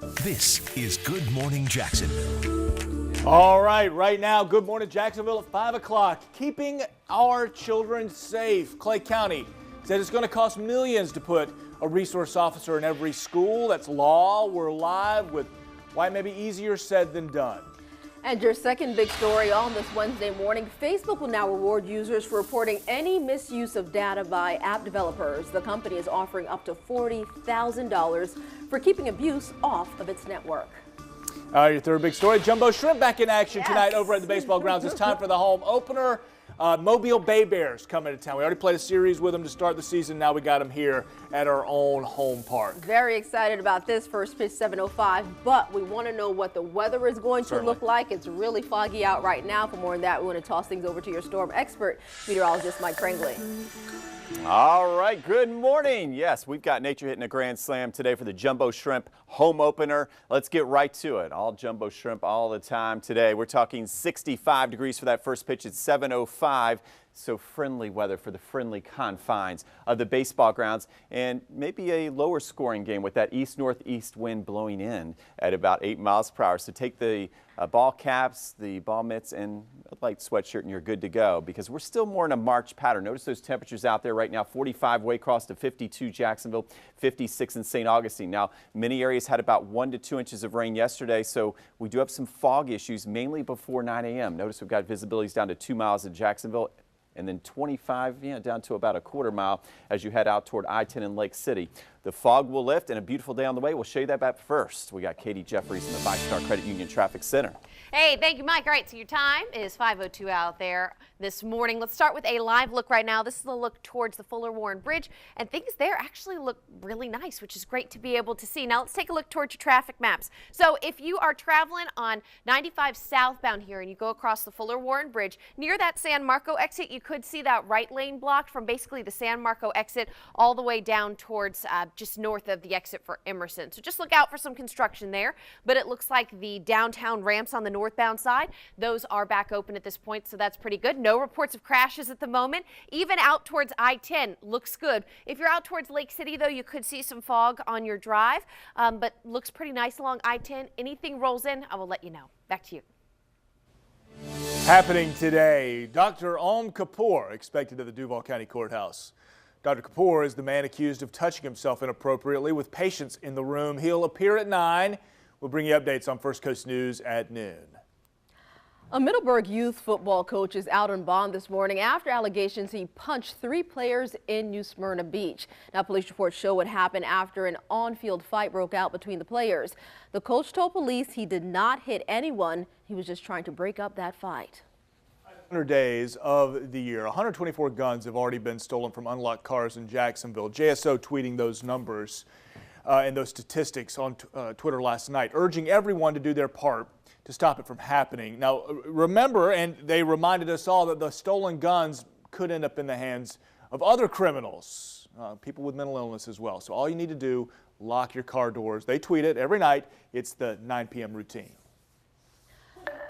This is Good Morning Jacksonville. All right now, Good Morning Jacksonville at 5 o'clock. Keeping our children safe. Clay County said it's going to cost millions to put a resource officer in every school. That's law. We're live with why it may be easier said than done. And your second big story on this Wednesday morning, Facebook will now reward users for reporting any misuse of data by app developers. The company is offering up to $40,000 for keeping abuse off of its network. Your third big story, Jumbo Shrimp back in action tonight over at the baseball grounds. It's time for the home opener. Mobile Bay Bears coming to town. We already played a series with them to start the season. Now we got them here at our own home park. Very excited about this. First pitch 7:05, but we want to know what the weather is going to look like. It's really foggy out right now. For more on that, we want to toss things over to your storm expert, meteorologist Mike Crangley. All right, good morning. Yes, we've got nature hitting a grand slam today for the Jumbo Shrimp home opener. Let's get right to it. All Jumbo Shrimp all the time today. We're talking 65 degrees for that first pitch at 7:05. So friendly weather for the friendly confines of the baseball grounds, and maybe a lower scoring game with that east-northeast wind blowing in at about 8 miles per hour. So take the ball caps, the ball mitts, and a light sweatshirt, and you're good to go, because we're still more in a March pattern. Notice those temperatures out there right now. 45 Waycross to 52 Jacksonville, 56 in St. Augustine. Now, many areas had about 1 to 2 inches of rain yesterday, so we do have some fog issues, mainly before 9 a.m. Notice we've got visibilities down to 2 miles in Jacksonville, and then 25 down to about a quarter mile as you head out toward I-10 in Lake City. The fog will lift, and a beautiful day on the way. We'll show you that back first. We got Katie Jeffries in the Five Star Credit Union Traffic Center. Hey, thank you, Mike. All right, so your time is 5:02 out there this morning. Let's start with a live look right now. This is a look towards the Fuller Warren Bridge, and things there actually look really nice, which is great to be able to see. Now let's take a look towards your traffic maps. So if you are traveling on 95 southbound here and you go across the Fuller Warren Bridge, near that San Marco exit, you could see that right lane blocked from basically the San Marco exit all the way down towards just north of the exit for Emerson. So just look out for some construction there, but it looks like the downtown ramps on the northbound side, those are back open at this point, so that's pretty good. No reports of crashes at the moment. Even out towards I-10 looks good. If you're out towards Lake City, though, you could see some fog on your drive, but looks pretty nice along I-10. Anything rolls in, I will let you know. Back to you. Happening today, Dr. Kapoor expected at the Duval County Courthouse. Dr. Kapoor is the man accused of touching himself inappropriately with patients in the room. He'll appear at 9. We'll bring you updates on First Coast News at noon. A Middleburg youth football coach is out on bond this morning after allegations he punched 3 players in New Smyrna Beach. Now, police reports show what happened after an on-field fight broke out between the players. The coach told police he did not hit anyone. He was just trying to break up that fight. 100 days of the year, 124 guns have already been stolen from unlocked cars in Jacksonville. JSO tweeting those numbers and those statistics on Twitter last night, urging everyone to do their part to stop it from happening. Now, remember, and they reminded us all, that the stolen guns could end up in the hands of other criminals, people with mental illness as well. So all you need to do, lock your car doors. They tweet it every night. It's the 9 p.m. routine.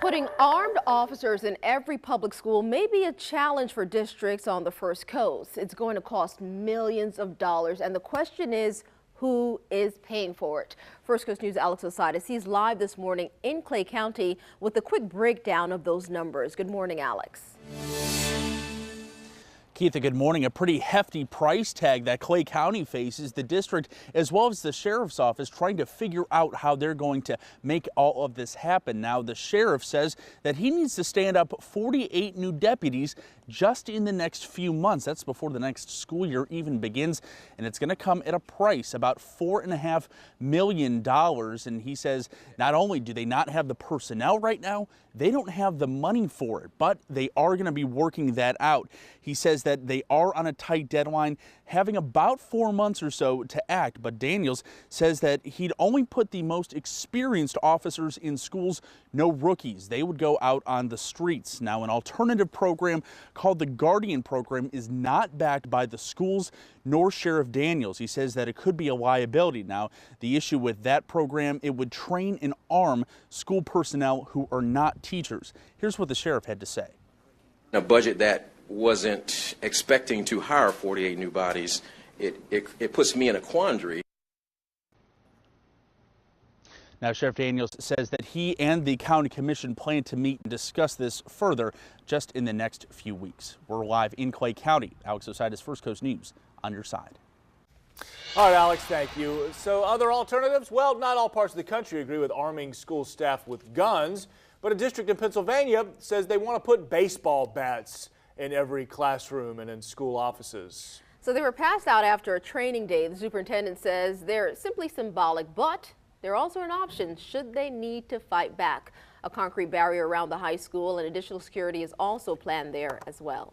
Putting armed officers in every public school may be a challenge for districts on the First Coast. It's going to cost millions of dollars, and the question is, who is paying for it? First Coast News' Alex Osiris, he's live this morning in Clay County with a quick breakdown of those numbers. Good morning, Alex. Keitha, good morning. A pretty hefty price tag that Clay County faces. The district, as well as the sheriff's office, trying to figure out how they're going to make all of this happen. Now, the sheriff says that he needs to stand up 48 new deputies just in the next few months. That's before the next school year even begins, and it's going to come at a price about $4.5 million. And he says not only do they not have the personnel right now, they don't have the money for it, but they are going to be working that out. He says that they are on a tight deadline, having about 4 months or so to act. But Daniels says that he'd only put the most experienced officers in schools, no rookies. They would go out on the streets. Now, an alternative program called the Guardian Program is not backed by the schools nor Sheriff Daniels. He says that it could be a liability. Now, the issue with that program, it would train and arm school personnel who are not teachers. Here's what the sheriff had to say. A budget that wasn't expecting to hire 48 new bodies, it puts me in a quandary. Now, Sheriff Daniels says that he and the county commission plan to meet and discuss this further just in the next few weeks. We're live in Clay County. Alex Osiris, First Coast News, on your side. All right, Alex, thank you. So other alternatives? Well, not all parts of the country agree with arming school staff with guns, but a district in Pennsylvania says they want to put baseball bats in every classroom and in school offices. So they were passed out after a training day. The superintendent says they're simply symbolic, but they're also an option should they need to fight back. A concrete barrier around the high school and additional security is also planned there as well.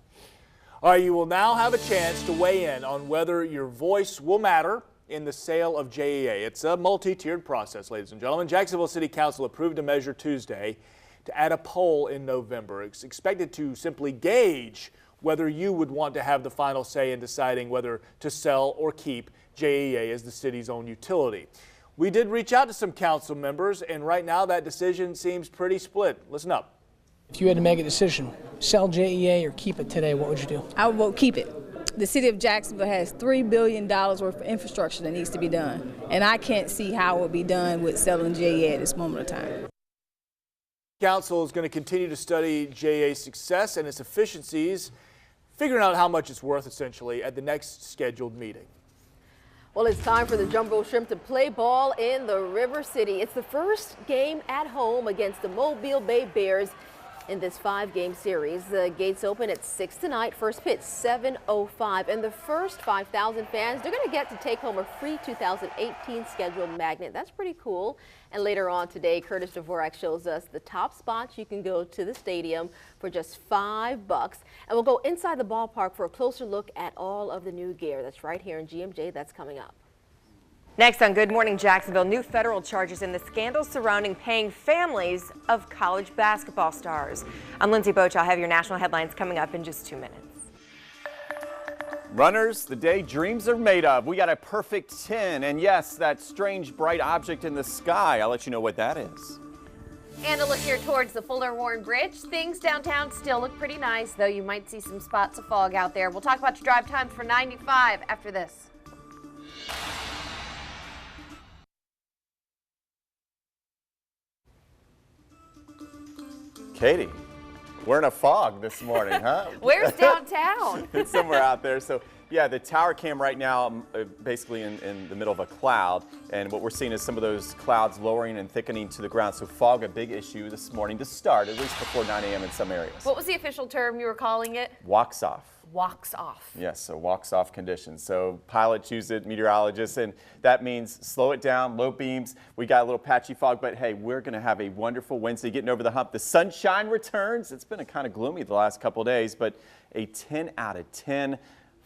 All right, you will now have a chance to weigh in on whether your voice will matter in the sale of JEA. It's a multi-tiered process, ladies and gentlemen. Jacksonville City Council approved a measure Tuesday to add a poll in November. It's expected to simply gauge whether you would want to have the final say in deciding whether to sell or keep JEA as the city's own utility. We did reach out to some council members, and right now that decision seems pretty split. Listen up. If you had to make a decision, sell JEA or keep it today, what would you do? I would vote keep it. The city of Jacksonville has $3 billion worth of infrastructure that needs to be done, and I can't see how it would be done with selling JEA at this moment of time. Council is going to continue to study JEA's success and its efficiencies, figuring out how much it's worth essentially at the next scheduled meeting. Well, it's time for the Jumbo Shrimp to play ball in the River City. It's the first game at home against the Mobile Bay Bears in this 5-game series. The gates open at 6 tonight. First pitch 7:05, and the first 5,000 fans, they're going to get to take home a free 2018 scheduled magnet. That's pretty cool. And later on today, Curtis Dvorak shows us the top spots you can go to the stadium for just $5. And we'll go inside the ballpark for a closer look at all of the new gear. That's right here in GMJ. That's coming up. Next on Good Morning Jacksonville, new federal charges in the scandal surrounding paying families of college basketball stars. I'm Lindsay Boach. I'll have your national headlines coming up in just 2 minutes. Runners, the day dreams are made of. We got a perfect 10, and yes, that strange bright object in the sky. I'll let you know what that is. And a look here towards the Fuller Warren Bridge. Things downtown still look pretty nice, though you might see some spots of fog out there. We'll talk about your drive times for 95 after this. Katie, we're in a fog this morning, huh? Where's downtown? It's somewhere out there. So, yeah, the tower cam right now basically in the middle of a cloud. And what we're seeing is some of those clouds lowering and thickening to the ground. So fog, a big issue this morning to start, at least before 9 a.m. in some areas. What was the official term you were calling it? Walks off. Walks off. Yes, so walks off conditions. So pilots use it, meteorologists, and that means slow it down, low beams. We got a little patchy fog, but hey, we're going to have a wonderful Wednesday getting over the hump. The sunshine returns. It's been kind of gloomy the last couple of days, but a 10 out of 10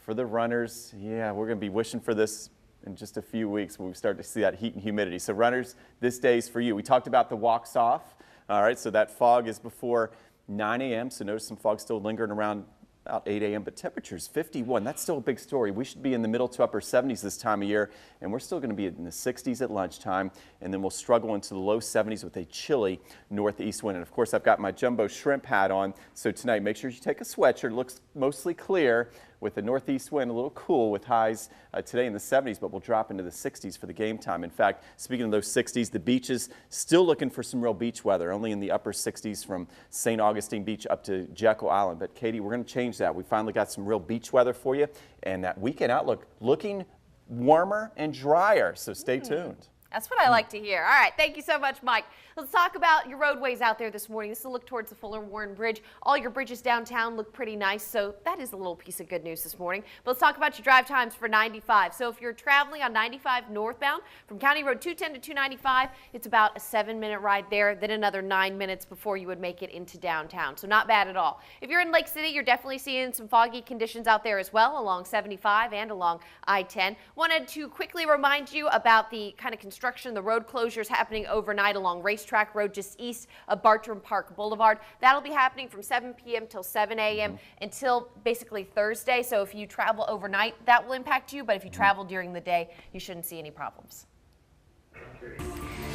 for the runners. Yeah, we're going to be wishing for this in just a few weeks when we start to see that heat and humidity. So runners, this day is for you. We talked about the walks off. All right, so that fog is before 9 a.m., so notice some fog still lingering around about 8 a.m., but temperatures 51. That's still a big story. We should be in the middle to upper 70s this time of year, and we're still going to be in the 60s at lunchtime, and then we'll struggle into the low 70s with a chilly northeast wind. And of course, I've got my jumbo shrimp hat on, so tonight make sure you take a sweatshirt. It looks mostly clear with a northeast wind, a little cool with highs today in the 70s, but we'll drop into the 60s for the game time. In fact, speaking of those 60s, the beaches still looking for some real beach weather, only in the upper 60s from St. Augustine Beach up to Jekyll Island. But Katie, we're going to change that. We finally got some real beach weather for you, and that weekend outlook looking warmer and drier, so stay tuned. That's what I like to hear. All right, thank you so much, Mike. Let's talk about your roadways out there this morning. This is a look towards the Fuller Warren Bridge. All your bridges downtown look pretty nice, so that is a little piece of good news this morning. But let's talk about your drive times for 95. So if you're traveling on 95 northbound from County Road 210 to 295, it's about a 7-minute ride there, then another 9 minutes before you would make it into downtown. So not bad at all. If you're in Lake City, you're definitely seeing some foggy conditions out there as well along 75 and along I-10. Wanted to quickly remind you about the kind of construction, the road closures happening overnight along Racetrack Road just east of Bartram Park Boulevard. That'll be happening from 7 p.m. till 7 a.m. until basically Thursday. So if you travel overnight, that will impact you. But if you travel during the day, you shouldn't see any problems.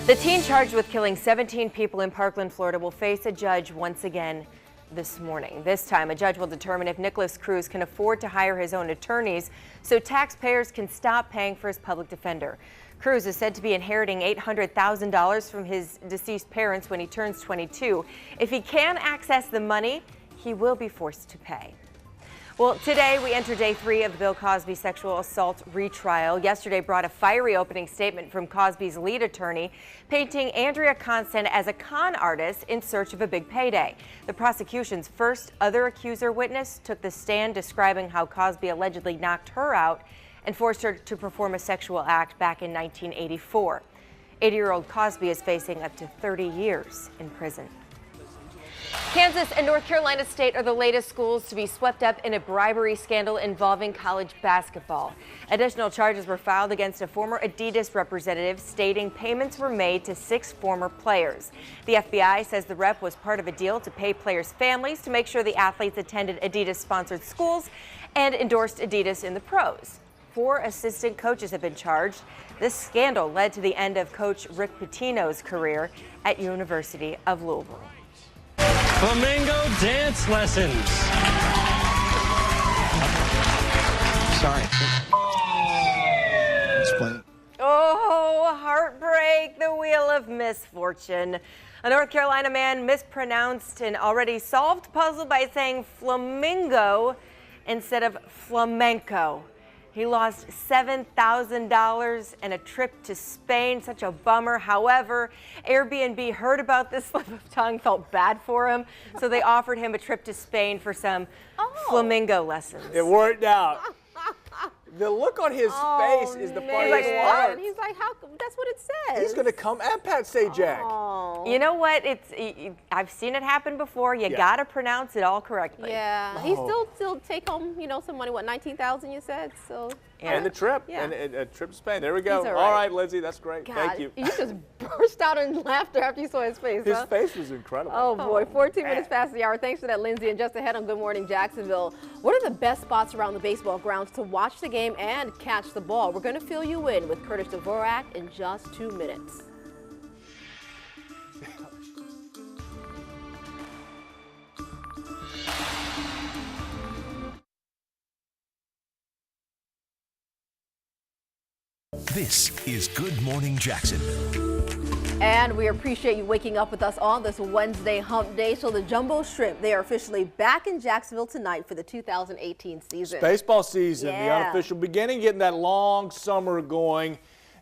The teen charged with killing 17 people in Parkland, Florida will face a judge once again this morning. This time, a judge will determine if Nicholas Cruz can afford to hire his own attorneys so taxpayers can stop paying for his public defender. Cruz is said to be inheriting $800,000 from his deceased parents when he turns 22. If he can access the money, he will be forced to pay. Well, today we enter day 3 of the Bill Cosby sexual assault retrial. Yesterday brought a fiery opening statement from Cosby's lead attorney, painting Andrea Constant as a con artist in search of a big payday. The prosecution's first other accuser witness took the stand, describing how Cosby allegedly knocked her out and forced her to perform a sexual act back in 1984. 80-year-old Cosby is facing up to 30 years in prison. Kansas and North Carolina State are the latest schools to be swept up in a bribery scandal involving college basketball. Additional charges were filed against a former Adidas representative, stating payments were made to 6 former players. The FBI says the rep was part of a deal to pay players' families to make sure the athletes attended Adidas-sponsored schools and endorsed Adidas in the pros. 4 assistant coaches have been charged. This scandal led to the end of Coach Rick Pitino's career at University of Louisville. Flamingo dance lessons. Sorry. Explain. Oh, heartbreak, the wheel of misfortune. A North Carolina man mispronounced an already solved puzzle by saying flamingo instead of flamenco. He lost $7,000 and a trip to Spain. Such a bummer. However, Airbnb heard about this slip of tongue, felt bad for him, so they offered him a trip to Spain for some flamingo lessons. It worked out. The look on his face is the funniest part. He's like, how? That's what it says. He's going to come at Pat Sajak. You know what? I've seen it happen before. You got to pronounce it all correctly. Yeah. He still take home, some money. What, $19,000 you said? So. Yeah. And the trip. Yeah. And a trip to Spain. There we go. All right, Lindsay. That's great. God, Thank you. You just burst out in laughter after you saw his face. His face was incredible. Oh, boy. 14 minutes past the hour. Thanks for that, Lindsay. And just ahead on Good Morning Jacksonville, what are the best spots around the baseball grounds to watch the game and catch the ball? We're going to fill you in with Curtis Dvorak in just 2 minutes. This is Good Morning Jacksonville. And we appreciate you waking up with us on this Wednesday hump day. So the Jumbo Shrimp, they are officially back in Jacksonville tonight for the 2018 season. It's baseball season, the unofficial beginning, getting that long summer going.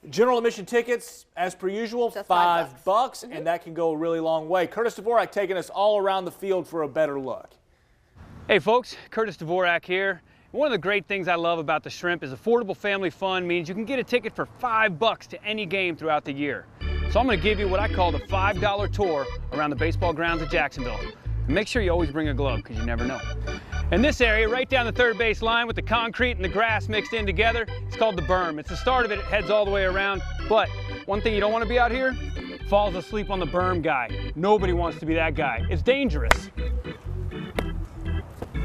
General admission tickets, as per usual, just $5, and that can go a really long way. Curtis Dvorak taking us all around the field for a better look. Hey folks, Curtis Dvorak here. One of the great things I love about the Shrimp is affordable family fun means you can get a ticket for $5 to any game throughout the year. So I'm going to give you what I call the $5 tour around the baseball grounds of Jacksonville. And make sure you always bring a glove because you never know. In this area, right down the third base line with the concrete and the grass mixed in together, it's called the berm. It's the start of it, it heads all the way around. But one thing you don't want to be out here, falls asleep on the berm guy. Nobody wants to be that guy. It's dangerous.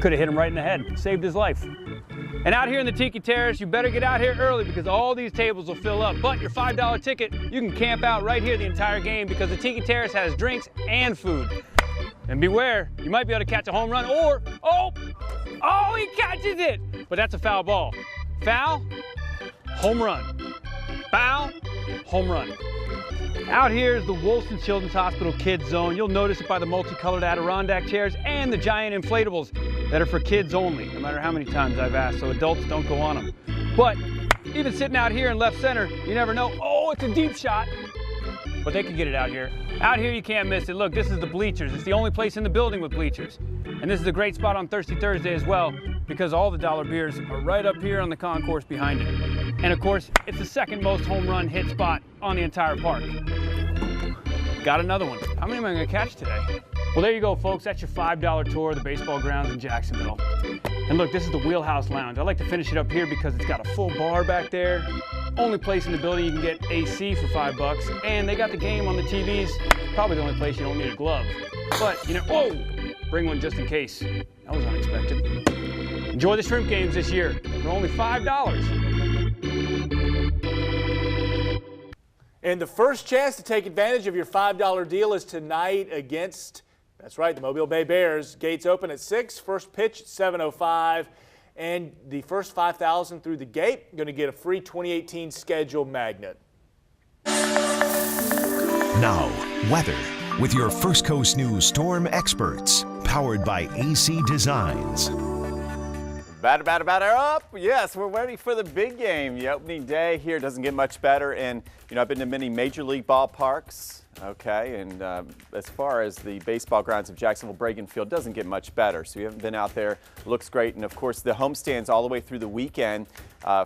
Could have hit him right in the head, saved his life. And out here in the Tiki Terrace, you better get out here early because all these tables will fill up. But your $5 ticket, you can camp out right here the entire game because the Tiki Terrace has drinks and food. And beware, you might be able to catch a home run or, oh, he catches it. But that's a foul ball. Foul, home run. Foul, home run. Out here is the Wolfson Children's Hospital Kids Zone. You'll notice it by the multicolored Adirondack chairs and the giant inflatables that are for kids only, no matter how many times I've asked, so adults don't go on them. But even sitting out here in left center, you never know, oh, it's a deep shot, but they can get it out here. Out here, you can't miss it. Look, this is the bleachers. It's the only place in the building with bleachers. And this is a great spot on Thirsty Thursday as well, because all the dollar beers are right up here on the concourse behind it. And of course, it's the second most home run hit spot on the entire park. Got another one. How many am I gonna catch today? Well, there you go, folks. That's your $5 tour of the baseball grounds in Jacksonville. And look, this is the Wheelhouse Lounge. I like to finish it up here because it's got a full bar back there. Only place in the building you can get AC for $5. And they got the game on the TVs. Probably the only place you don't need a glove. But, whoa! Bring one just in case. That was unexpected. Enjoy the shrimp games this year. They're only $5. And the first chance to take advantage of your $5 deal is tonight against, that's right, the Mobile Bay Bears. Gates open at 6, first pitch at 7:05. And the first 5,000 through the gate going to get a free 2018 schedule magnet. Now, weather with your First Coast News storm experts, powered by AC Designs. Batter up. Yes, we're ready for the big game. The opening day here doesn't get much better. And, I've been to many major league ballparks. Okay, and as far as the baseball grounds of Jacksonville Bragan Field, doesn't get much better. So you haven't been out there. Looks great. And, of course, the homestands all the way through the weekend.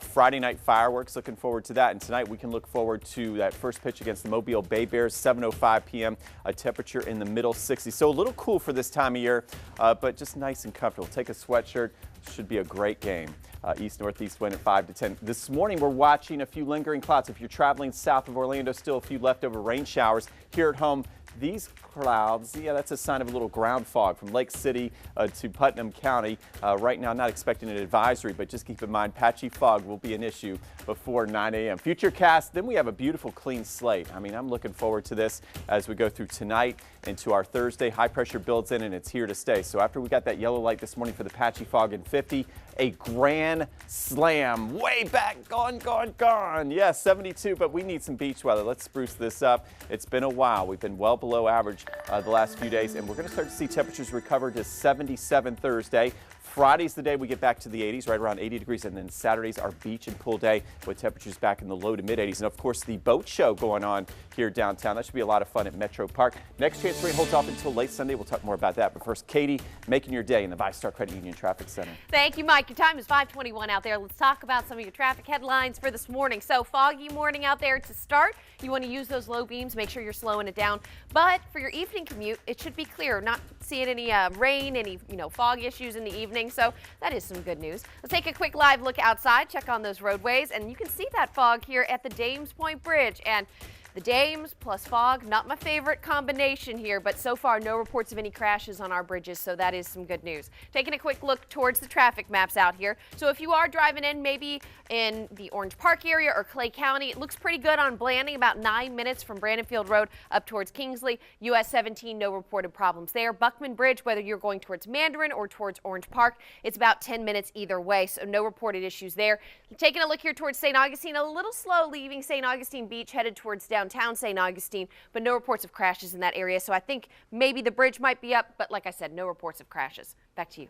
Friday night fireworks, looking forward to that. And tonight we can look forward to that first pitch against the Mobile Bay Bears, 7:05 p.m., a temperature in the middle 60s. So a little cool for this time of year, but just nice and comfortable. Take a sweatshirt. Should be a great game. East-northeast wind at 5 to 10. This morning we're watching a few lingering clouds. If you're traveling south of Orlando, still a few leftover rain showers. Here at home, these clouds, that's a sign of a little ground fog from Lake City to Putnam County. Right now, not expecting an advisory, but just keep in mind patchy fog will be an issue before 9 a.m. Futurecast, then we have a beautiful clean slate. I'm looking forward to this as we go through tonight into our Thursday. High pressure builds in and it's here to stay. So after we got that yellow light this morning for the patchy fog in 50, a grand slam way back, gone. Yes, 72, but we need some beach weather. Let's spruce this up. It's been a while. We've been well below average the last few days, and we're going to start to see temperatures recover to 77 Thursday. Friday's the day we get back to the 80s, right around 80 degrees, and then Saturday's our beach and pool day with temperatures back in the low to mid 80s. And of course, the boat show going on here downtown. That should be a lot of fun at Metro Park. Next chance rain holds off until late Sunday. We'll talk more about that. But first, Katie, making your day in the VyStar Credit Union Traffic Center. Thank you, Mike. Your time is 5:21 out there. Let's talk about some of your traffic headlines for this morning. So foggy morning out there to start. You want to use those low beams. Make sure you're slowing it down. But for your evening commute, it should be clear. Not seeing any rain, any fog issues in the evening. So that is some good news. Let's take a quick live look outside, check on those roadways, and you can see that fog here at the Dames Point Bridge. And the Dames plus fog, not my favorite combination here, but so far no reports of any crashes on our bridges, so that is some good news. Taking a quick look towards the traffic maps out here. So if you are driving in maybe in the Orange Park area or Clay County, it looks pretty good on Blanding, about 9 minutes from Brandonfield Road up towards Kingsley. US 17, no reported problems there. Buckman Bridge, whether you're going towards Mandarin or towards Orange Park, it's about 10 minutes either way, so no reported issues there. Taking a look here towards St. Augustine, a little slow leaving St. Augustine Beach, headed towards downtown St. Augustine, but no reports of crashes in that area. So I think maybe the bridge might be up, but like I said, no reports of crashes. Back to you.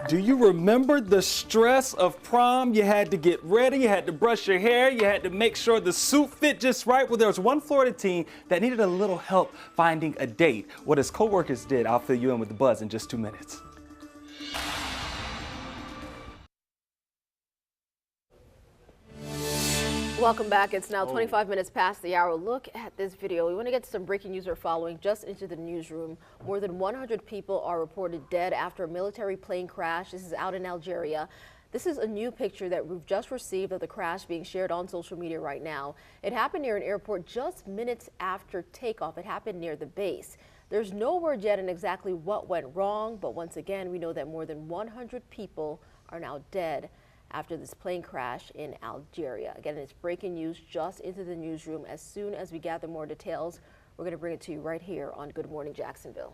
Do you remember the stress of prom? You had to get ready, you had to brush your hair, you had to make sure the suit fit just right. Well, there was one Florida teen that needed a little help finding a date. What his co-workers did, I'll fill you in with the buzz in just 2 minutes. Welcome back. It's now 25 minutes past the hour. Look at this video. We want to get some breaking news we're following just into the newsroom. More than 100 people are reported dead after a military plane crash. This is out in Algeria. This is a new picture that we've just received of the crash being shared on social media right now. It happened near an airport just minutes after takeoff. It happened near the base. There's no word yet on exactly what went wrong, but once again, we know that more than 100 people are now dead after this plane crash in Algeria. Again, it's breaking news just into the newsroom. As soon as we gather more details, we're going to bring it to you right here on Good Morning Jacksonville.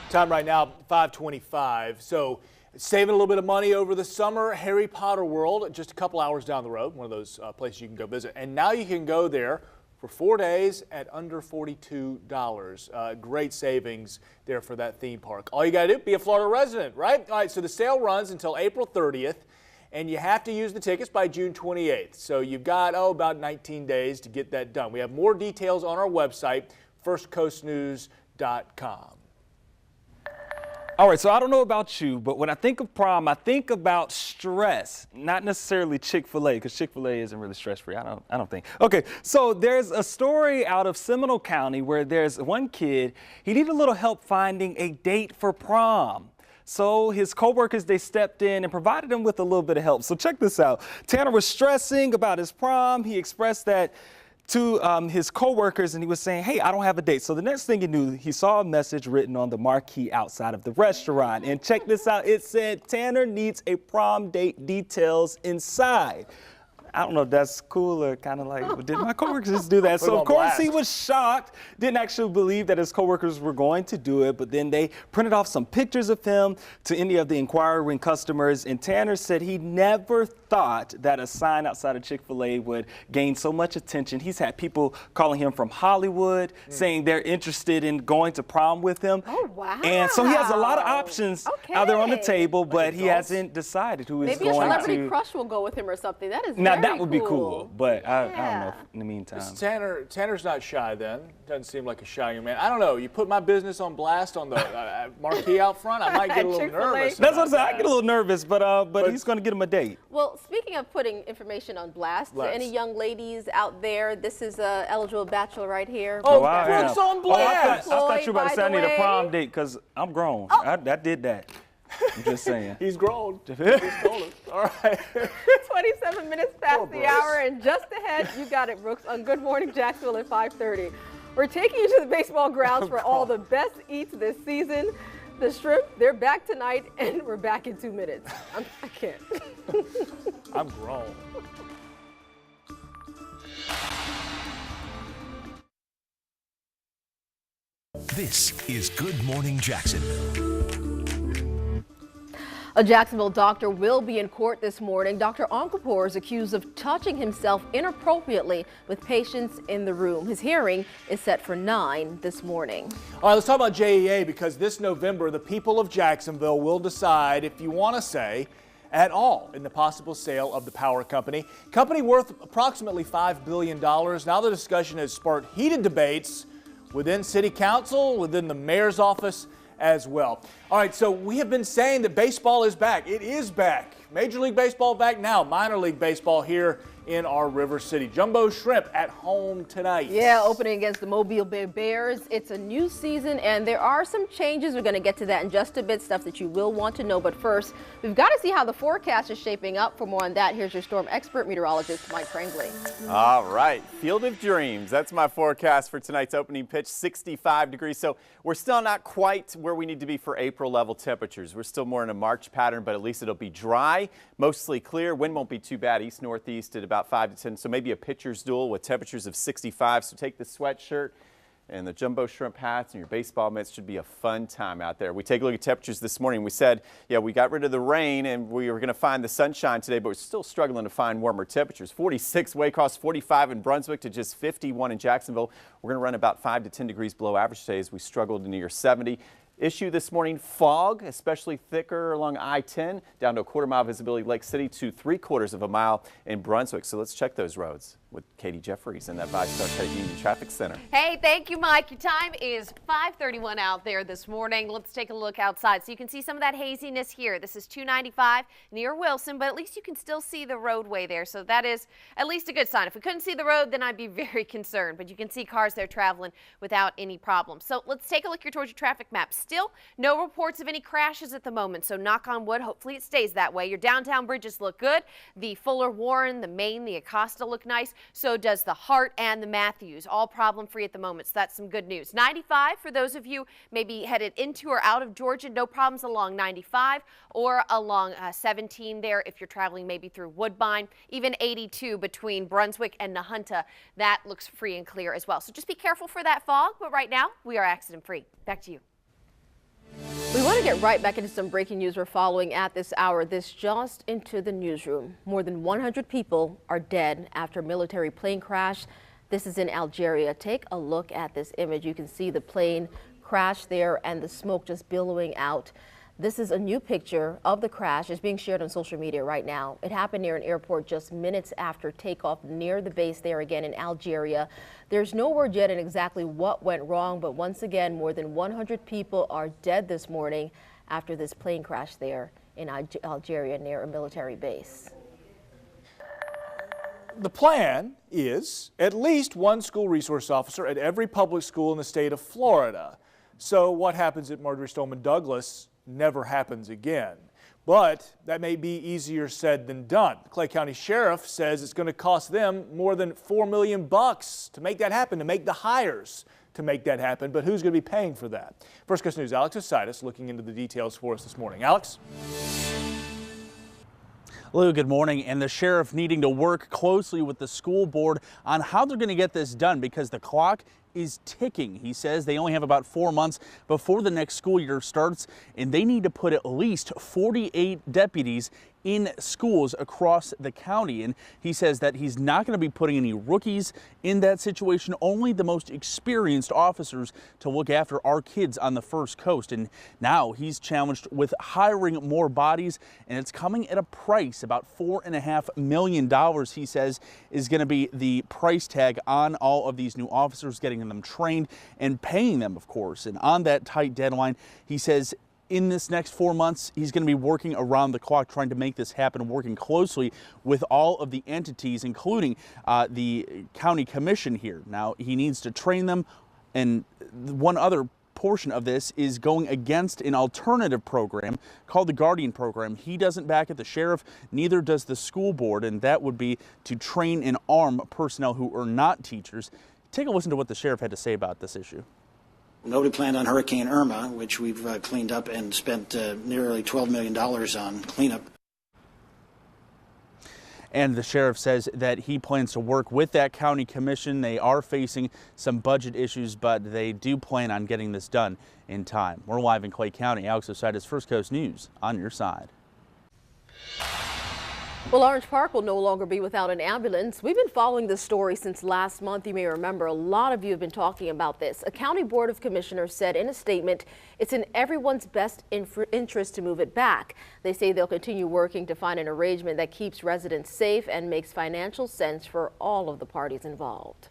Time right now, 5:25. So saving a little bit of money over the summer, Harry Potter World, just a couple hours down the road, one of those places you can go visit. And now you can go there for 4 days at under $42. Great savings there for that theme park. All you got to do, be a Florida resident, right? All right, so the sale runs until April 30th, and you have to use the tickets by June 28th. So you've got, about 19 days to get that done. We have more details on our website, firstcoastnews.com. All right, so I don't know about you, but when I think of prom, I think about stress, not necessarily Chick-fil-A, because Chick-fil-A isn't really stress-free, I don't think. Okay, so there's a story out of Seminole County where there's one kid, he needed a little help finding a date for prom. So his coworkers, they stepped in and provided him with a little bit of help. So check this out. Tanner was stressing about his prom. He expressed that to his coworkers, and he was saying, hey, I don't have a date. So the next thing he knew, he saw a message written on the marquee outside of the restaurant. And check this out. It said, Tanner needs a prom date, details inside. I don't know if that's cool or kind of like, well, did my coworkers just do that? So of course he was shocked, didn't actually believe that his coworkers were going to do it, but then they printed off some pictures of him to any of the inquiring customers, and Tanner said he never thought that a sign outside of Chick-fil-A would gain so much attention. He's had people calling him from Hollywood, saying they're interested in going to prom with him. Oh, wow. And so he has a lot of options out there on the table, but he hasn't decided who is Maybe going to. Maybe a celebrity crush will go with him or something. That is now very that would be cool. cool, but I don't know if in the meantime. Tanner's not shy then. Doesn't seem like a shy young man. I don't know. You put my business on blast on the marquee out front, I might get a little nervous. That's what I'm saying. I get a little nervous, but he's going to get him a date. Well, speaking of putting information on blast, any young ladies out there, this is a eligible bachelor right here. Oh, wow, Brooks on blast. I thought you were about to say I need a prom date because I'm grown. Oh. I did that. I'm just saying. He's grown. He's told us. All right. 27 minutes past the hour, and just ahead, you got it, Brooks, on Good Morning Jacksonville at 5:30. We're taking you to the baseball grounds for all the best eats this season. The Shrimp, they're back tonight, and we're back in 2 minutes. I can't. I'm grown. This is Good Morning Jacksonville. A Jacksonville doctor will be in court this morning. Dr. Onkapour is accused of touching himself inappropriately with patients in the room. His hearing is set for 9 this morning. All right, let's talk about JEA because this November, the people of Jacksonville will decide, if you want to say, at all in the possible sale of the power company. Company worth approximately $5 billion. Now the discussion has sparked heated debates within City Council, within the mayor's office as well. All right, so we have been saying that baseball is back. It is back. Major League Baseball back now. Minor League Baseball here in our River City. Jumbo Shrimp at home tonight. Yeah, opening against the Mobile Bay Bears. It's a new season, and there are some changes. We're going to get to that in just a bit, stuff that you will want to know. But first, we've got to see how the forecast is shaping up. For more on that, here's your storm expert meteorologist, Mike Prangley. All right, Field of Dreams. That's my forecast for tonight's opening pitch, 65 degrees. So we're still not quite where we need to be for April level temperatures. We're still more in a March pattern, but at least it'll be dry, mostly clear. Wind won't be too bad, east-northeast at about 5 to 10. So maybe a pitcher's duel with temperatures of 65. So take the sweatshirt and the Jumbo Shrimp hats and your baseball mitts. Should be a fun time out there. We take a look at temperatures this morning. We said, yeah, we got rid of the rain and we were going to find the sunshine today, but we're still struggling to find warmer temperatures. 46 Waycross, 45 in Brunswick to just 51 in Jacksonville. We're going to run about 5 to 10 degrees below average today as we struggled near 70. Issue this morning, fog, especially thicker along I-10, down to a quarter-mile visibility Lake City to 3/4 of a mile in Brunswick. So let's check those roads with Katie Jeffries in that 5-star Credit Union Traffic Center. Hey, thank you, Mike. Your time is 5:31 out there this morning. Let's take a look outside. So you can see some of that haziness here. This is 295 near Wilson, but at least you can still see the roadway there. So that is at least a good sign. If we couldn't see the road, then I'd be very concerned. But you can see cars there traveling without any problems. So let's take a look here towards your traffic map. Still no reports of any crashes at the moment. So knock on wood, hopefully it stays that way. Your downtown bridges look good. The Fuller Warren, the Main, the Acosta look nice. So does the Hart and the Matthews, all problem-free at the moment. So that's some good news. 95 for those of you maybe headed into or out of Georgia, no problems along 95 or along 17 there if you're traveling maybe through Woodbine. Even 82 between Brunswick and Nahunta, that looks free and clear as well. So just be careful for that fog, but right now we are accident-free. Back to you. We want to get right back into some breaking news we're following at this hour. This just into the newsroom. More than 100 people are dead after a military plane crash. This is in Algeria. Take a look at this image. You can see the plane crash there and the smoke just billowing out. This is a new picture of the crash. It's being shared on social media right now. It happened near an airport just minutes after takeoff near the base there again in Algeria. There's no word yet on exactly what went wrong, but once again, more than 100 people are dead this morning after this plane crash there in Algeria near a military base. The plan is at least one school resource officer at every public school in the state of Florida. So what happens at Marjorie Stoneman Douglas never happens again. But that may be easier said than done. The Clay County Sheriff says it's going to cost them more than $4 million to make that happen, to make the hires to make that happen. But who's going to be paying for that? First Coast News' Alex Ositis looking into the details for us this morning. Alex? Lou, good morning. And the sheriff needing to work closely with the school board on how they're going to get this done because the clock is ticking. He says they only have about 4 months before the next school year starts, and they need to put at least 48 deputies in schools across the county. And he says that he's not going to be putting any rookies in that situation, only the most experienced officers to look after our kids on the First Coast. And now he's challenged with hiring more bodies, and it's coming at a price. About $4.5 million, he says, is going to be the price tag on all of these new officers, getting them trained and paying them, of course. And on that tight deadline, he says in this next 4 months, he's going to be working around the clock trying to make this happen, working closely with all of the entities, including the county commission here. Now, he needs to train them, and one other portion of this is going against an alternative program called the Guardian Program. He doesn't back it, the sheriff, neither does the school board, and that would be to train and arm personnel who are not teachers. Take a listen to what the sheriff had to say about this issue. Nobody planned on Hurricane Irma, which we've cleaned up and spent nearly $12 million on cleanup. And the sheriff says that he plans to work with that county commission. They are facing some budget issues, but they do plan on getting this done in time. We're live in Clay County. Alex Ositis, First Coast News, on your side. Well, Orange Park will no longer be without an ambulance. We've been following this story since last month. You may remember a lot of you have been talking about this. A county board of commissioners said in a statement it's in everyone's best interest to move it back. They say they'll continue working to find an arrangement that keeps residents safe and makes financial sense for all of the parties involved.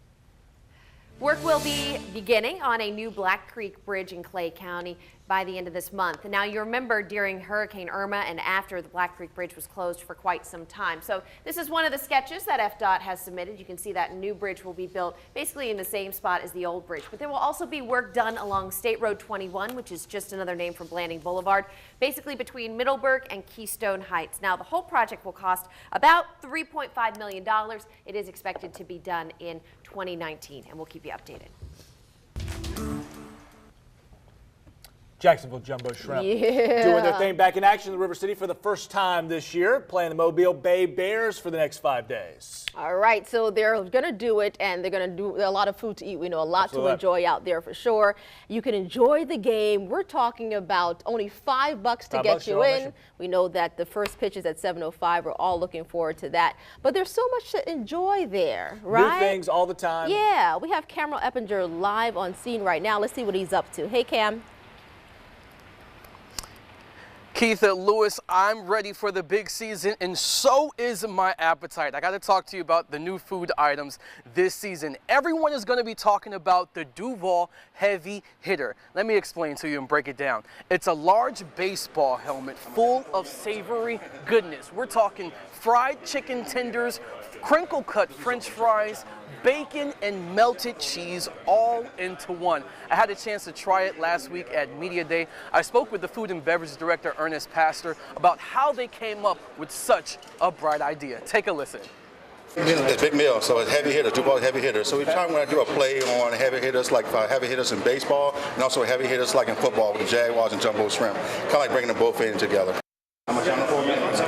Work will be beginning on a new Black Creek Bridge in Clay County by the end of this month. Now, you remember during Hurricane Irma and after, the Black Creek Bridge was closed for quite some time. So this is one of the sketches that FDOT has submitted. You can see that new bridge will be built basically in the same spot as the old bridge. But there will also be work done along State Road 21, which is just another name for Blanding Boulevard, basically between Middleburg and Keystone Heights. Now, the whole project will cost about $3.5 million. It is expected to be done in 2019, and we'll keep you updated. Jacksonville Jumbo Shrimp doing their thing back in action in the River City for the first time this year, playing the Mobile Bay Bears for the next 5 days. All right, so they're going to do it, and they're going to do a lot of food to eat. We know a lot to enjoy out there for sure. You can enjoy the game. We're talking about only $5 to get you in. We know that the first pitch is at 7:05. We're all looking forward to that. But there's so much to enjoy there, right? New things all the time. Yeah, we have Cameron Eppinger live on scene right now. Let's see what he's up to. Hey, Cam. Keith, Lewis, I'm ready for the big season, and so is my appetite. I got to talk to you about the new food items this season. Everyone is going to be talking about the Duval Heavy Hitter. Let me explain to you and break it down. It's a large baseball helmet full of savory goodness. We're talking fried chicken tenders, crinkle-cut French fries, bacon and melted cheese all into one. I had a chance to try it last week at Media Day. I spoke with the Food and Beverage Director, Ernest Pastor, about how they came up with such a bright idea. Take a listen. It's a big meal, so it's heavy hitter, Duval heavy hitter. So we're trying to do a play on heavy hitters, like heavy hitters in baseball, and also heavy hitters like in football with the Jaguars and Jumbo Shrimp. Kind of like bringing them both in together. How much on the 4 minutes?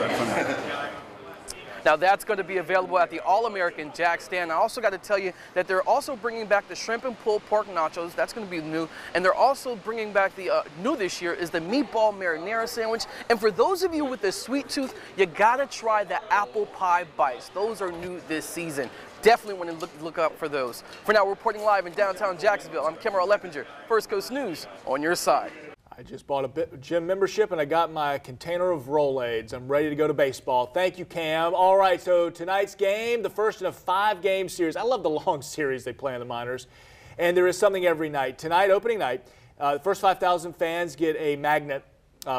Now that's going to be available at the All-American Jack stand. I also got to tell you that they're also bringing back the shrimp and pulled pork nachos. That's going to be new. And they're also bringing back the new this year is the meatball marinara sandwich. And for those of you with a sweet tooth, you got to try the apple pie bites. Those are new this season. Definitely want to look out for those. For now, reporting live in downtown Jacksonville, I'm Cameron Eppinger, First Coast News, on your side. I just bought a gym membership and I got my container of Rolaids. I'm ready to go to baseball. Thank you, Cam. All right, so tonight's game, the first in a 5-game series. I love the long series they play in the minors. And there is something every night. Tonight, opening night, the first 5,000 fans get a magnet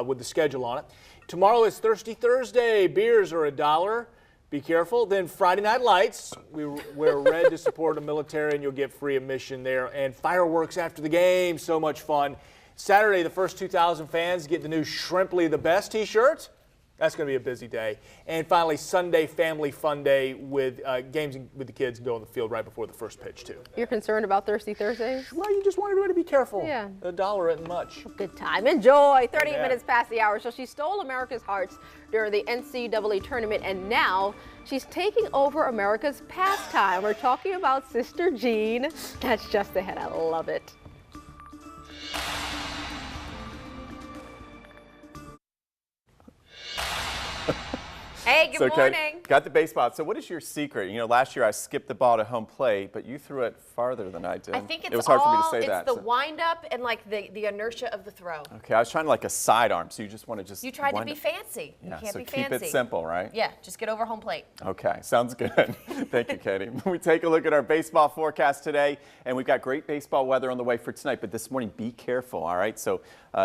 with the schedule on it. Tomorrow is Thirsty Thursday. Beers are $1. Be careful. Then Friday Night Lights. We wear red to support the military and you'll get free admission there. And fireworks after the game. So much fun. Saturday, the first 2,000 fans get the new Shrimply the Best t-shirt. That's going to be a busy day. And finally, Sunday, family fun day with games with the kids and go on the field right before the first pitch, too. You're concerned about Thirsty Thursdays? Well, you just want everybody to be careful. Yeah. $1 isn't much. Good time. Enjoy. 38 minutes past the hour. So she stole America's hearts during the NCAA tournament, and now she's taking over America's pastime. We're talking about Sister Jean. That's just ahead. I love it. Hey, good morning. Got the baseball. So what is your secret? You know, last year I skipped the ball to home plate, but you threw it farther than I did. I think it was hard for me to say that. It's the wind up and like the inertia of the throw. Okay, I was trying like a sidearm, so you just want to just. You tried to be fancy. Yeah, you can't so be keep fancy. it simple, right? Yeah, just get over home plate. Okay, sounds good. Thank you, Katie. We take a look at our baseball forecast today, and we've got great baseball weather on the way for tonight, but this morning, be careful, all right? So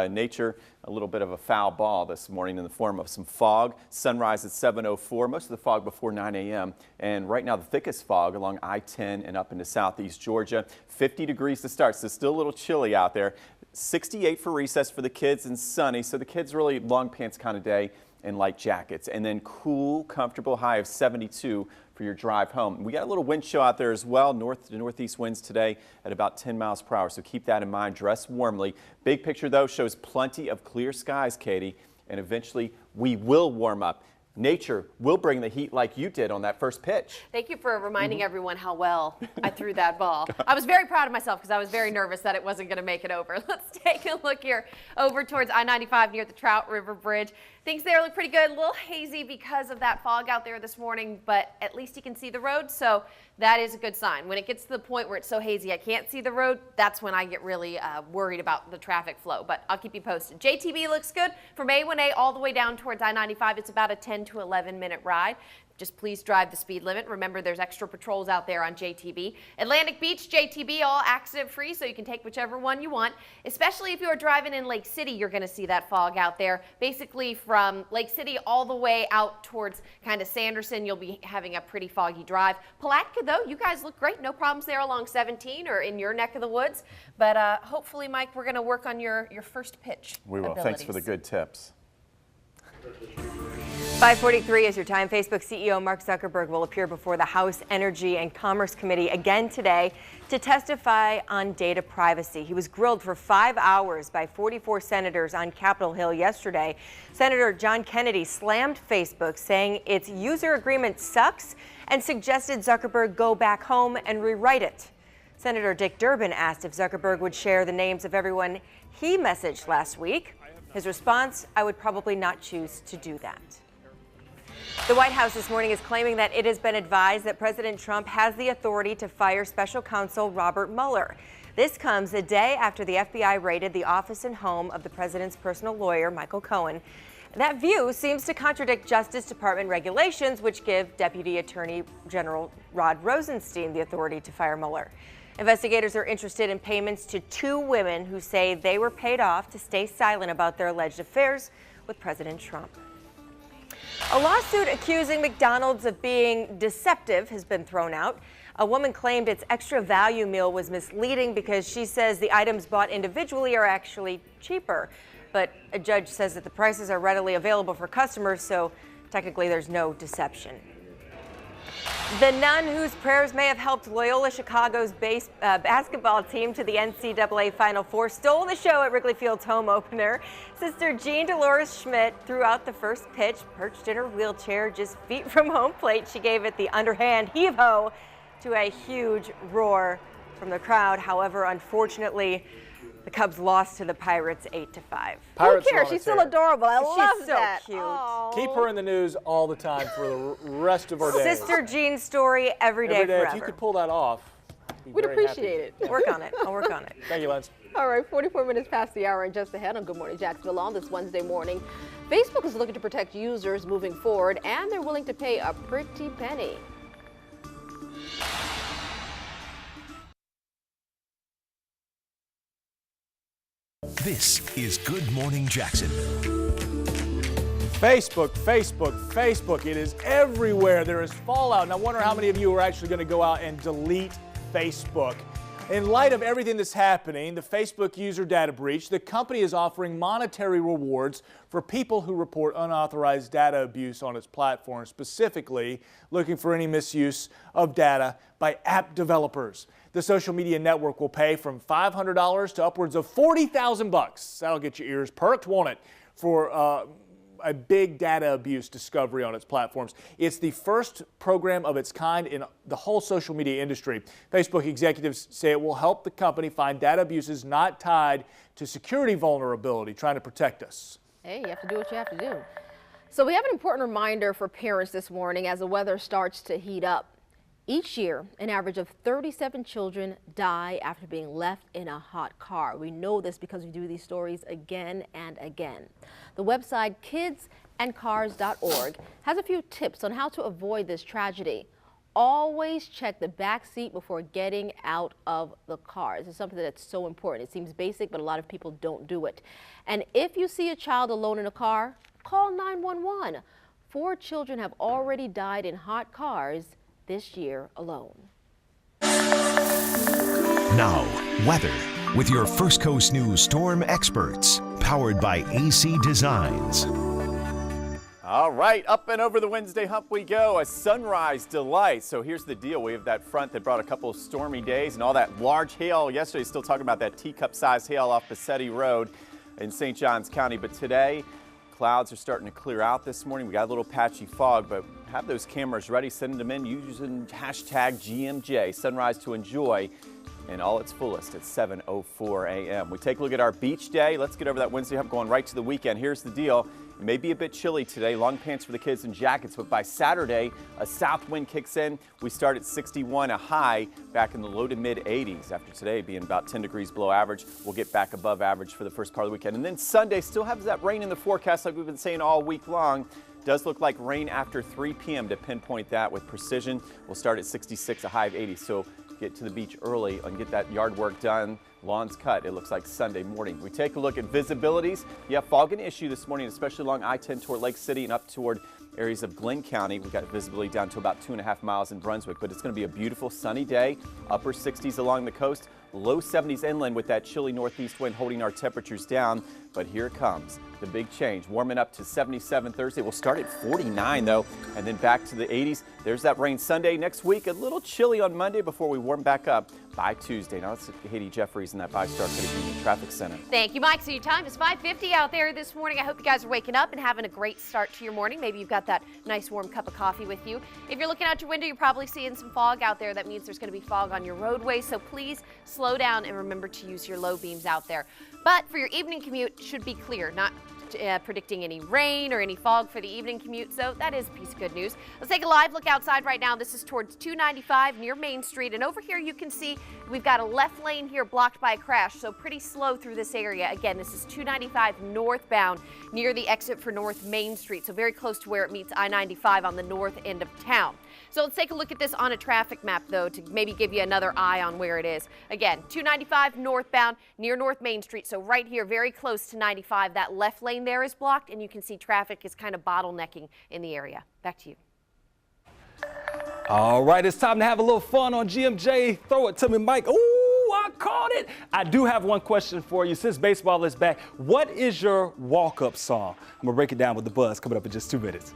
nature, a little bit of a foul ball this morning in the form of some fog. Sunrise at 7:04, most of the fog before 9 a.m. And right now, the thickest fog along I-10 and up into southeast Georgia. 50 degrees to start, so still a little chilly out there. 68 for recess for the kids and sunny, so the kids really long pants kind of day and light jackets. And then cool, comfortable high of 72 for your drive home. We got a little wind chill out there as well, north to northeast winds today at about 10 miles per hour, so keep that in mind. Dress warmly. Big picture, though, shows plenty of clear skies, Katie, and eventually we will warm up. Nature will bring the heat like you did on that first pitch. Thank you for reminding everyone how well I threw that ball. I was very proud of myself because I was very nervous that it wasn't going to make it over. Let's take a look here over towards I-95 near the Trout River Bridge. Things there look pretty good. A little hazy because of that fog out there this morning, but at least you can see the road, so that is a good sign. When it gets to the point where it's so hazy I can't see the road, that's when I get really worried about the traffic flow, but I'll keep you posted. JTB looks good from A1A all the way down towards I-95. It's about a 10 to 11 minute ride. Just please drive the speed limit. Remember, there's extra patrols out there on JTB. Atlantic Beach, JTB, all accident free, so you can take whichever one you want. Especially if you're driving in Lake City, you're going to see that fog out there. Basically from Lake City all the way out towards kind of Sanderson, you'll be having a pretty foggy drive. Palatka, though, you guys look great. No problems there along 17 or in your neck of the woods. But hopefully, Mike, we're going to work on your first pitch We will. abilities. Thanks for the good tips. 5:43 is your time. Facebook CEO Mark Zuckerberg will appear before the House Energy and Commerce Committee again today to testify on data privacy. He was grilled for 5 hours by 44 senators on Capitol Hill yesterday. Senator John Kennedy slammed Facebook, saying its user agreement sucks and suggested Zuckerberg go back home and rewrite it. Senator Dick Durbin asked if Zuckerberg would share the names of everyone he messaged last week. His response, I would probably not choose to do that. The White House this morning is claiming that it has been advised that President Trump has the authority to fire special counsel Robert Mueller. This comes a day after the FBI raided the office and home of the president's personal lawyer, Michael Cohen. That view seems to contradict Justice Department regulations, which give Deputy Attorney General Rod Rosenstein the authority to fire Mueller. Investigators are interested in payments to 2 women who say they were paid off to stay silent about their alleged affairs with President Trump. A lawsuit accusing McDonald's of being deceptive has been thrown out. A woman claimed its extra value meal was misleading because she says the items bought individually are actually cheaper. But a judge says that the prices are readily available for customers, so technically there's no deception. The nun whose prayers may have helped Loyola Chicago's basketball team to the NCAA Final Four stole the show at Wrigley Field's home opener. Sister Jean Dolores Schmidt threw out the first pitch, perched in her wheelchair just feet from home plate. She gave it the underhand heave-ho to a huge roar from the crowd. However, unfortunately, the Cubs lost to the Pirates 8-5. Who cares? She's still adorable. I love She's that. so cute. Aww. Keep her in the news all the time for the rest of our days. Sister Jean's story every day forever. If you could pull that off, We'd appreciate it. Work on it. I'll work on it. Thank you, Lance. All right, 44 minutes past the hour and just ahead on Good Morning Jacksonville on this Wednesday morning. Facebook is looking to protect users moving forward, and they're willing to pay a pretty penny. This is Good Morning Jacksonville. Facebook. It is everywhere. There is fallout. And I wonder how many of you are actually going to go out and delete Facebook. In light of everything that's happening, the Facebook user data breach, the company is offering monetary rewards for people who report unauthorized data abuse on its platform, specifically looking for any misuse of data by app developers. The social media network will pay from $500 to upwards of $40,000. That'll get your ears perked, won't it, for a big data abuse discovery on its platforms. It's the first program of its kind in the whole social media industry. Facebook executives say it will help the company find data abuses not tied to security vulnerability, trying to protect us. Hey, you have to do what you have to do. So we have an important reminder for parents this morning as the weather starts to heat up. Each year, an average of 37 children die after being left in a hot car. We know this because we do these stories again and again. The website kidsandcars.org has a few tips on how to avoid this tragedy. Always check the back seat before getting out of the car. This is something that's so important. It seems basic, but a lot of people don't do it. And if you see a child alone in a car, call 911. 4 children have already died in hot cars this year alone. Now, weather with your First Coast News storm experts, powered by AC Designs. All right, up and over the Wednesday hump we go, a sunrise delight. So here's the deal. We have that front that brought a couple of stormy days and all that large hail. Yesterday, still talking about that teacup-sized hail off Bassetti Road in St. Johns County. But today, clouds are starting to clear out this morning. We got a little patchy fog, but have those cameras ready. Send them in using hashtag GMJ, sunrise to enjoy in all its fullest at 7:04 a.m. We take a look at our beach day. Let's get over that Wednesday hump going right to the weekend. Here's the deal. It may be a bit chilly today, long pants for the kids and jackets, but by Saturday, a south wind kicks in. We start at 61, a high back in the low to mid 80s. After today being about 10 degrees below average, we'll get back above average for the first part of the weekend. And then Sunday still has that rain in the forecast like we've been saying all week long. Does look like rain after 3 p.m. to pinpoint that with precision. We'll start at 66, a high of 80. So get to the beach early and get that yard work done. Lawns cut, it looks like Sunday morning. We take a look at visibilities. Yeah, fog an issue this morning, especially along I-10 toward Lake City and up toward areas of Glenn County. We've got visibility down to about 2.5 miles in Brunswick, but it's going to be a beautiful sunny day. Upper 60s along the coast, low 70s inland with that chilly northeast wind holding our temperatures down. But here it comes, the big change. Warming up to 77 Thursday. We'll start at 49 though, and then back to the 80s. There's that rain Sunday. Next week, a little chilly on Monday before we warm back up by Tuesday. Now let's get Haiti Jeffries in that five-star Credit Union Traffic Center. Thank you, Mike. So your time is 5:50 out there this morning. I hope you guys are waking up and having a great start to your morning. Maybe you've got that nice warm cup of coffee with you. If you're looking out your window, you're probably seeing some fog out there. That means there's going to be fog on your roadway. So please slow down and remember to use your low beams out there. But for your evening commute, it should be clear, not predicting any rain or any fog for the evening commute, so that is a piece of good news. Let's take a live look outside right now. This is towards 295 near Main Street, and over here you can see we've got a left lane here blocked by a crash, so pretty slow through this area. Again, this is 295 northbound near the exit for North Main Street, so very close to where it meets I-95 on the north end of town. So let's take a look at this on a traffic map, though, to maybe give you another eye on where it is. Again, 295 northbound near North Main Street. So right here, very close to 95, that left lane there is blocked, and you can see traffic is kind of bottlenecking in the area. Back to you. All right, it's time to have a little fun on GMJ. Throw it to me, Mike. Ooh, I caught it. I do have one question for you. Since baseball is back, what is your walk-up song? I'm going to break it down with the buzz coming up in just 2 minutes.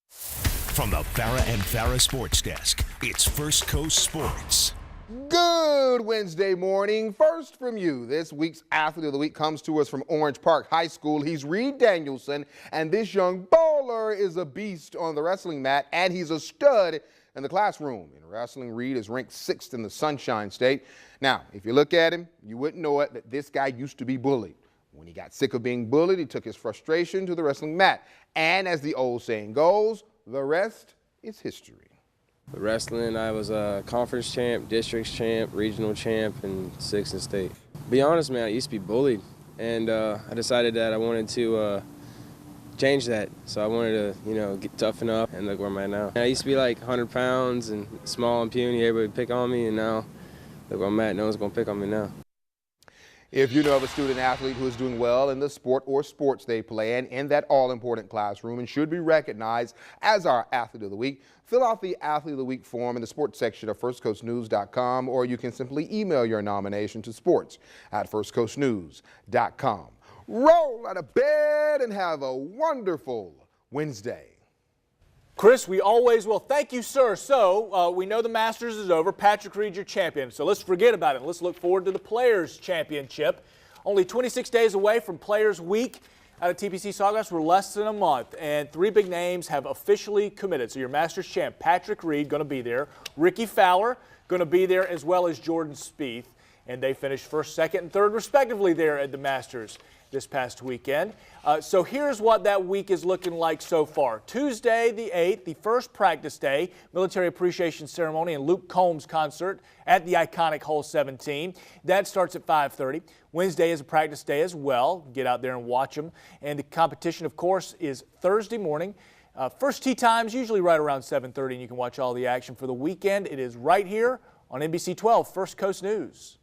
From the Farrah and Farrah Sports Desk, it's First Coast Sports. Good Wednesday morning. First from you, this week's Athlete of the Week comes to us from Orange Park High School. He's Reed Danielson, and this young baller is a beast on the wrestling mat, and he's a stud in the classroom. In wrestling, Reed is ranked 6th in the Sunshine State. Now, if you look at him, you wouldn't know it, but this guy used to be bullied. When he got sick of being bullied, he took his frustration to the wrestling mat. And as the old saying goes, the rest is history. With wrestling, I was a conference champ, districts champ, regional champ, and 6th in state. Be honest, man, I used to be bullied, and I decided that I wanted to change that. So I wanted to, get toughen up, and look where I'm at now. I used to be like 100 pounds and small and puny, everybody would pick on me, and now look where I'm at, no one's gonna pick on me now. If you know of a student athlete who is doing well in the sport or sports they play in that all-important classroom and should be recognized as our Athlete of the Week, fill out the Athlete of the Week form in the sports section of firstcoastnews.com, or you can simply email your nomination to sports@firstcoastnews.com. Roll out of bed and have a wonderful Wednesday. Chris, we always will. Thank you, sir. So we know the Masters is over. Patrick Reed, your champion. So let's forget about it. Let's look forward to the Players' Championship. Only 26 days away from Players' Week out of TPC Sawgrass. We're less than a month, and 3 big names have officially committed. So your Masters champ, Patrick Reed, going to be there. Ricky Fowler, going to be there, as well as Jordan Spieth. and they finished first, second, and third respectively there at the Masters this past weekend. So here's what that week is looking like so far. Tuesday the 8th, the first practice day, military appreciation ceremony and Luke Combs concert at the iconic Hole 17. That starts at 5:30. Wednesday is a practice day as well. Get out there and watch them. And the competition, of course, is Thursday morning. First tee times usually right around 7:30, and you can watch all the action for the weekend. It is right here on NBC 12, First Coast News.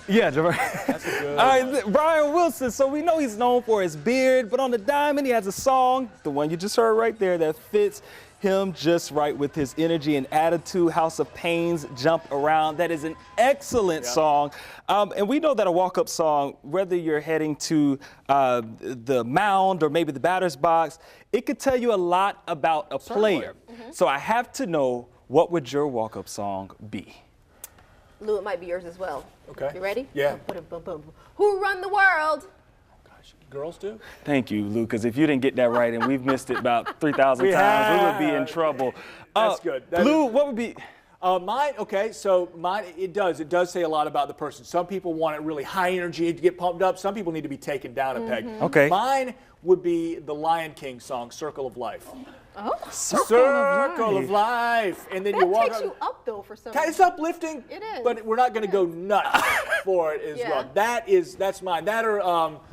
Yeah, that's good. All right, Brian Wilson. So we know he's known for his beard, but on the diamond, he has a song, the one you just heard right there, that fits him just right with his energy and attitude. House of Pains, Jump Around. That is an excellent song. And we know that a walk-up song, whether you're heading to the mound or maybe the batter's box, it could tell you a lot about a player. So I have to know, what would your walk-up song be? Lou, it might be yours as well. Okay. You ready? Yeah. Who run the world? Girls do? Thank you, Lou, because if you didn't get that right and we've missed it about 3,000 times, we would be in trouble. That's good. Lou, what would be? Mine, okay, so mine, it does say a lot about the person. Some people want it really high energy to get pumped up. Some people need to be taken down a peg. Okay. Mine would be the Lion King song, Circle of Life. Oh, Circle of Life. And then that you walk takes you up though for some It's uplifting. It is. But we're not going to go nuts for it as well. That's mine. That or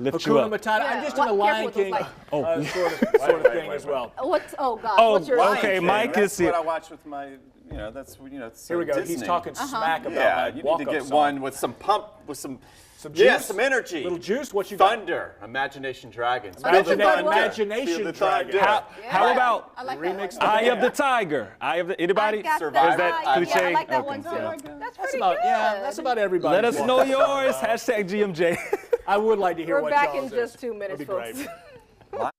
Lift you Hakuna up. Matata. I'm just in the Lion King sort of thing as well. Oh gosh. Oh, what's your okay, Mike is That's what I watch with my, that's so Here we go. Disney. He's talking smack about Yeah, my you need to walk-up get song. one with some pump, with some juice? some energy. Little juice. What you got? Thunder, Imagination Dragons. Imagination Dragons. How about I like remix? Eye of the Tiger? Eye of the, anybody? I got Is that cliche? I like that Okay. one too. That's That's pretty about good. that's about everybody. Let us know yours. Hashtag GMJ. I would like to hear We're what back y'all's in just is. 2 minutes, That'd be folks. great.